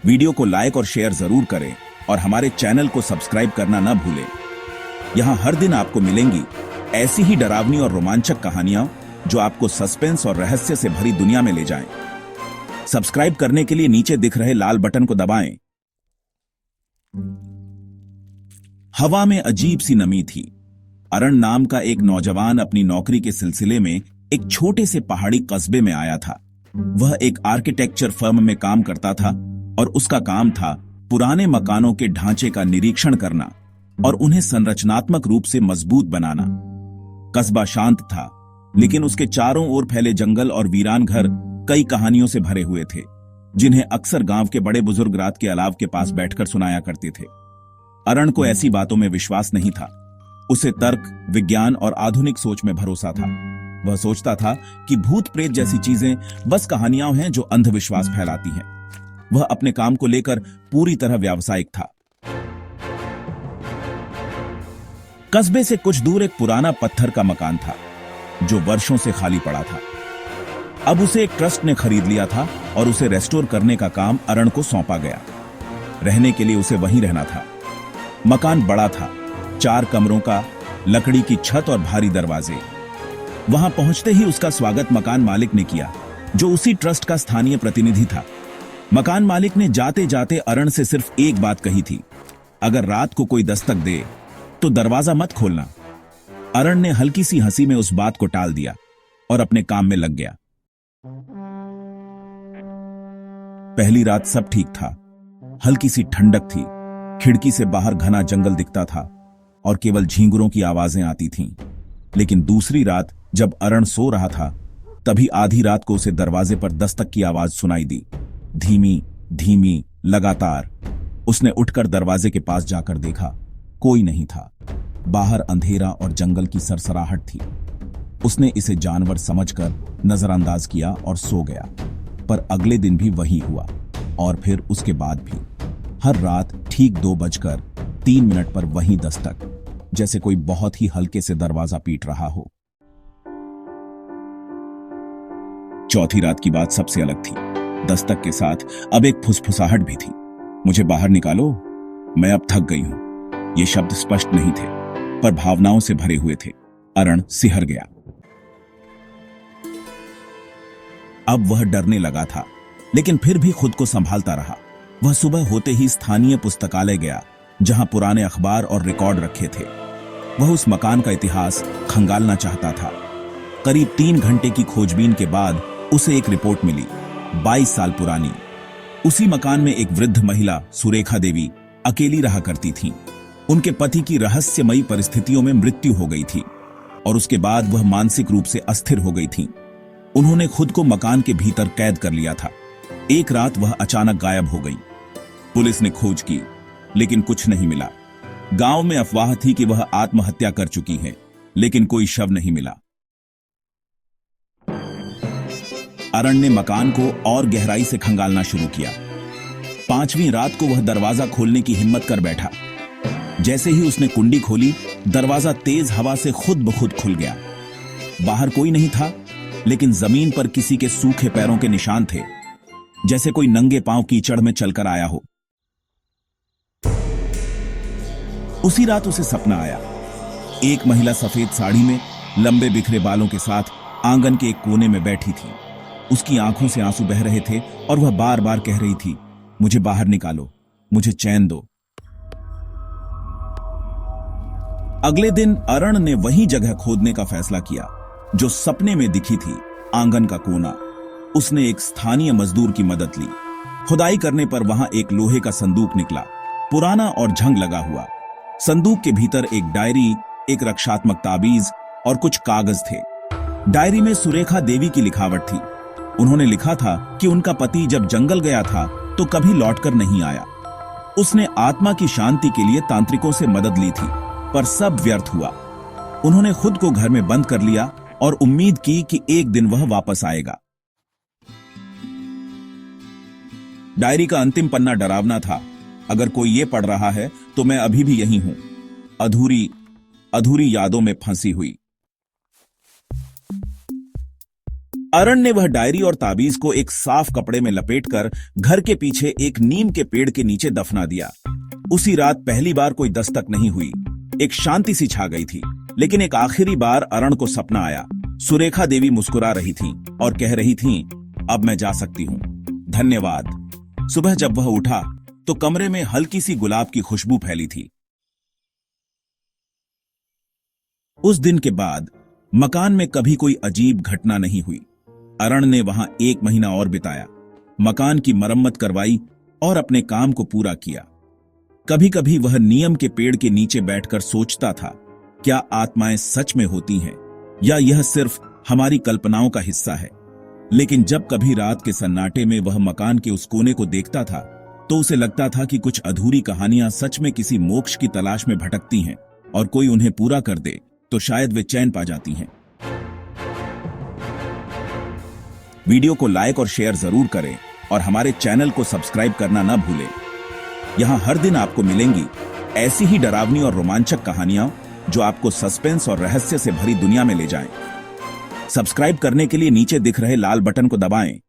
Video को like और share जरूर करें और हमारे चैनल को सब्सक्राइब करना न भूलें। यहाँ हर दिन आपको मिलेंगी ऐसी ही डरावनी और रोमांचक कहानियां जो आपको सस्पेंस और रहस्य से भरी दुनिया में ले जाएं। सब्सक्राइब करने के लिए नीचे दिख रहे लाल बटन को दबाएं। हवा में अजीब सी नमी थी। अरण नाम का एक नौजवान अपनी नौकरी के सिलसिले में एक छोटे से पहाड़ी कस्बे में आया था। वह एक आर्किटेक्चर फर्म में काम करता था और उसका काम था पुराने मकानों के ढांचे का निरीक्षण करना और उन्हें संरचनात्मक रूप से मजबूत बनाना। कस्बा शांत था, लेकिन उसके चारों ओर फैले जंगल और वीरान घर कई कहानियों से भरे हुए थे, जिन्हें अक्सर गांव के बड़े बुजुर्ग रात के अलाव के पास बैठकर सुनाया करते थे। अरण को ऐसी बातों में विश्वास नहीं था। उसे तर्क, विज्ञान और आधुनिक सोच में भरोसा था। वह सोचता था कि भूत प्रेत जैसी चीजें बस कहानियां हैं जो अंधविश्वास फैलाती हैं। वह अपने काम को लेकर पूरी तरह व्यावसायिक था। कस्बे से कुछ दूर एक पुराना पत्थर का मकान था जो वर्षों से खाली पड़ा था। अब उसे एक ट्रस्ट ने खरीद लिया था और उसे रेस्टोर करने का काम अरण को सौंपा गया। रहने के लिए उसे वहीं रहना था। मकान बड़ा था, 4 कमरों का, लकड़ी की छत और भारी दरवाजे। वहां पहुंचते ही उसका स्वागत मकान मालिक ने किया, जो उसी ट्रस्ट का स्थानीय प्रतिनिधि था। मकान मालिक ने जाते जाते अरण से सिर्फ एक बात कही थी, अगर रात को कोई दस्तक दे तो दरवाजा मत खोलना। अरण ने हल्की सी हंसी में उस बात को टाल दिया और अपने काम में लग गया। पहली रात सब ठीक था। हल्की सी ठंडक थी, खिड़की से बाहर घना जंगल दिखता था और केवल झींगुरों की आवाजें आती थीं। लेकिन दूसरी रात जब अरण सो रहा था, तभी आधी रात को उसे दरवाजे पर दस्तक की आवाज सुनाई दी, धीमी धीमी, लगातार। उसने उठकर दरवाजे के पास जाकर देखा, कोई नहीं था। बाहर अंधेरा और जंगल की सरसराहट थी। उसने इसे जानवर समझकर नजरअंदाज किया और सो गया। पर अगले दिन भी वही हुआ और फिर उसके बाद भी। हर रात ठीक 2:03 पर वही दस्तक, जैसे कोई बहुत ही हल्के से दरवाजा पीट रहा हो। चौथी रात की बात सबसे अलग थी। दस्तक के साथ अब एक फुसफुसाहट भी थी, मुझे बाहर निकालो, मैं अब थक गई हूं। ये शब्द स्पष्ट नहीं थे, पर भावनाओं से भरे हुए थे। अरण सिहर गया। अब वह डरने लगा था, लेकिन फिर भी खुद को संभालता रहा। वह सुबह होते ही स्थानीय पुस्तकालय गया, जहां पुराने अखबार और रिकॉर्ड रखे थे। वह उस मकान का इतिहास खंगालना चाहता था। करीब 3 घंटे की खोजबीन के बाद उसे एक रिपोर्ट मिली, 22 साल पुरानी। उसी मकान में एक वृद्ध महिला, सुरेखा देवी, अकेली रहा करती थी। उनके पति की रहस्यमयी परिस्थितियों में मृत्यु हो गई थी और उसके बाद वह मानसिक रूप से अस्थिर हो गई थी। उन्होंने खुद को मकान के भीतर कैद कर लिया था। एक रात वह अचानक गायब हो गई। पुलिस ने खोज की, लेकिन कुछ नहीं मिला। गांव में अफवाह थी कि वह आत्महत्या कर चुकी है, लेकिन कोई शव नहीं मिला। अरण ने मकान को और गहराई से खंगालना शुरू किया। 5वीं रात को वह दरवाजा खोलने की हिम्मत कर बैठा। जैसे ही उसने कुंडी खोली, दरवाजा तेज हवा से खुद ब खुद खुल गया। बाहर कोई नहीं था, लेकिन जमीन पर किसी के सूखे पैरों के निशान थे, जैसे कोई नंगे पांव कीचड़ में चलकर आया हो। उसी रात उसे सपना आया। एक महिला सफेद साड़ी में, लंबे बिखरे बालों के साथ आंगन के एक कोने में बैठी थी। उसकी आंखों से आंसू बह रहे थे और वह बार बार कह रही थी, मुझे बाहर निकालो, मुझे चैन दो। अगले दिन अरण ने वही जगह खोदने का फैसला किया जो सपने में दिखी थी, आंगन का कोना। उसने एक स्थानीय मजदूर की मदद ली। खुदाई करने पर वहां एक लोहे का संदूक निकला, पुराना और झंग लगा हुआ। संदूक के भीतर एक डायरी, एक रक्षात्मक ताबीज और कुछ कागज थे। डायरी में सुरेखा देवी की लिखावट थी। उन्होंने लिखा था कि उनका पति जब जंगल गया था तो कभी लौटकर नहीं आया। उसने आत्मा की शांति के लिए तांत्रिकों से मदद ली थी, पर सब व्यर्थ हुआ। उन्होंने खुद को घर में बंद कर लिया और उम्मीद की कि एक दिन वह वापस आएगा। डायरी का अंतिम पन्ना डरावना था। अगर कोई ये पढ़ रहा है तो मैं अभी भी यहीं हूं, अधूरी अधूरी यादों में फंसी हुई। अरण ने वह डायरी और ताबीज को एक साफ कपड़े में लपेटकर घर के पीछे एक नीम के पेड़ के नीचे दफना दिया। उसी रात पहली बार कोई दस्तक नहीं हुई। एक शांति सी छा गई थी। लेकिन एक आखिरी बार अरण को सपना आया। सुरेखा देवी मुस्कुरा रही थीं और कह रही थीं, अब मैं जा सकती हूं, धन्यवाद। सुबह जब वह उठा तो कमरे में हल्की सी गुलाब की खुशबू फैली थी। उस दिन के बाद मकान में कभी कोई अजीब घटना नहीं हुई। अरण ने वहां 1 महीना और बिताया, मकान की मरम्मत करवाई और अपने काम को पूरा किया। कभी कभी वह नीम के पेड़ के नीचे बैठकर सोचता था, क्या आत्माएं सच में होती हैं या यह सिर्फ हमारी कल्पनाओं का हिस्सा है। लेकिन जब कभी रात के सन्नाटे में वह मकान के उस कोने को देखता था तो उसे लगता था कि कुछ अधूरी कहानियां सच में किसी मोक्ष की तलाश में भटकती हैं और कोई उन्हें पूरा कर दे तो शायद वे चैन पा जाती हैं। वीडियो को लाइक और शेयर जरूर करें और हमारे चैनल को सब्सक्राइब करना न भूलें। यहां हर दिन आपको मिलेंगी ऐसी ही डरावनी और रोमांचक कहानियां जो आपको सस्पेंस और रहस्य से भरी दुनिया में ले जाएं। सब्सक्राइब करने के लिए नीचे दिख रहे लाल बटन को दबाएं